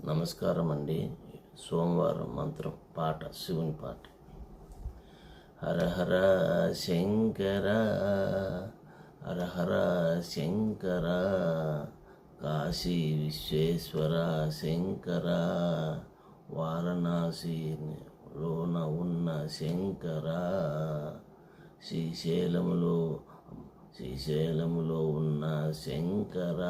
నమస్కారం అండి. సోమవారం మంత్రం పాట, శివుని పాట. హర హర శంకర, హర హర శంకర, కాశీ విశ్వేశ్వర శంకర, వారణాసిలోన ఉన్న శంకర, శ్రీశైలములో ఉన్న శంకర,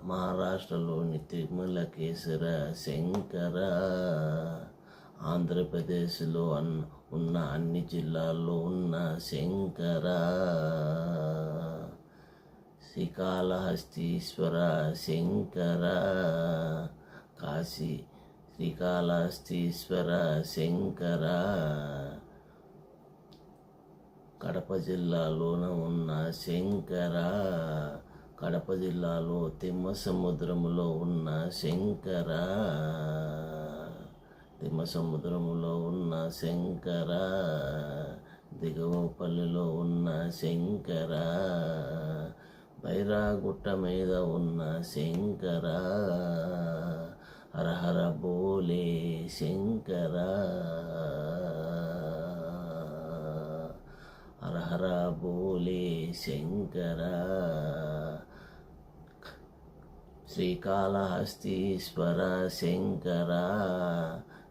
మహారాష్ట్రలోని తిరుమలకేశ్వర శంకర, ఆంధ్రప్రదేశ్లో ఉన్న అన్ని జిల్లాల్లో ఉన్న శంకర, శ్రీకాళహస్తీశ్వర శంకర, కాశీ శ్రీకాళహస్తీశ్వర శంకర, కడప జిల్లాలోన ఉన్న శంకర, కడప జిల్లాలో తిమ్మసముద్రములో ఉన్న శంకర, తిమ్మసముద్రములో ఉన్న శంకర, దిగువపల్లిలో ఉన్న శంకర, బైరాగుట్ట మీద ఉన్న శంకర, హర హర బోలే శంకర, హర హర బోలే శంకర, శ్రీకాళహస్తీశ్వర శంకర,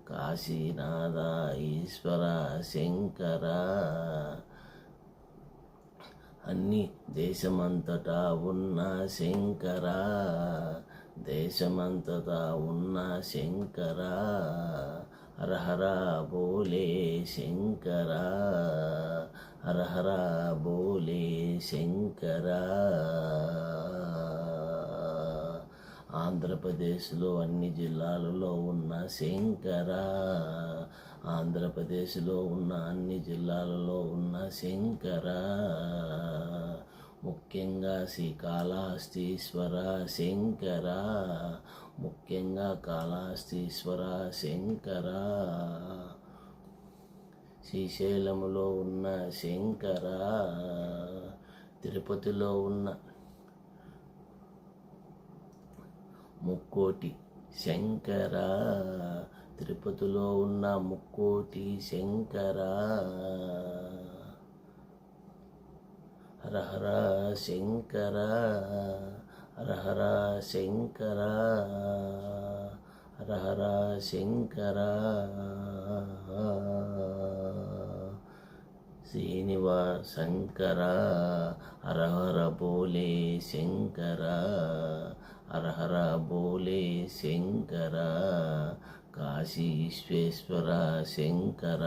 కాశీనాథ ఈశ్వర శంకర, అన్ని దేశమంతటా ఉన్న శంకర, దేశమంతటా ఉన్న శంకర, హర హర బోలే శంకర, హర హర బోలే శంకర. ఆంధ్రప్రదేశ్లో అన్ని జిల్లాలలో ఉన్న శంకర, ఆంధ్రప్రదేశ్లో ఉన్న అన్ని జిల్లాలలో ఉన్న శంకర, ముఖ్యంగా శ్రీకాళహస్తీశ్వర శంకర, ముఖ్యంగా కాళహస్తీశ్వర శంకర, శ్రీశైలములో ఉన్న శంకర, తిరుపతిలో ఉన్న ముక్కోటి శంకర, తిరుపతిలో ఉన్న ముక్కోటి శంకర, హర హర శంకర, హర హర శంకర, హర హర శంకర, శ్రీనివాస శంకర, హర హర బోలే శంకర, హర హర బోలే శంకర, కాశీ విశ్వేశ్వర శంకర,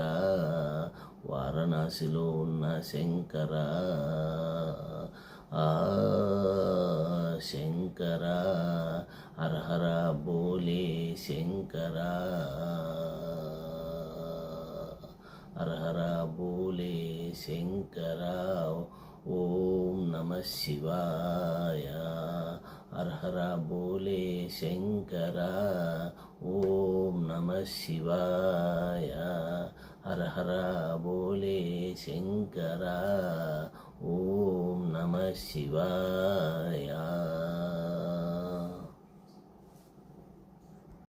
వారణాసిలో ఉన్న శంకర, శంకర, హర హర బోలే శంకర, హర హర బోలే శంకర. ఓం నమః శివాయ. హర హర బోలే శంకర. ఓం నమః శివాయ. హర హర బోలే శంకర. ఓం నమః శివాయ.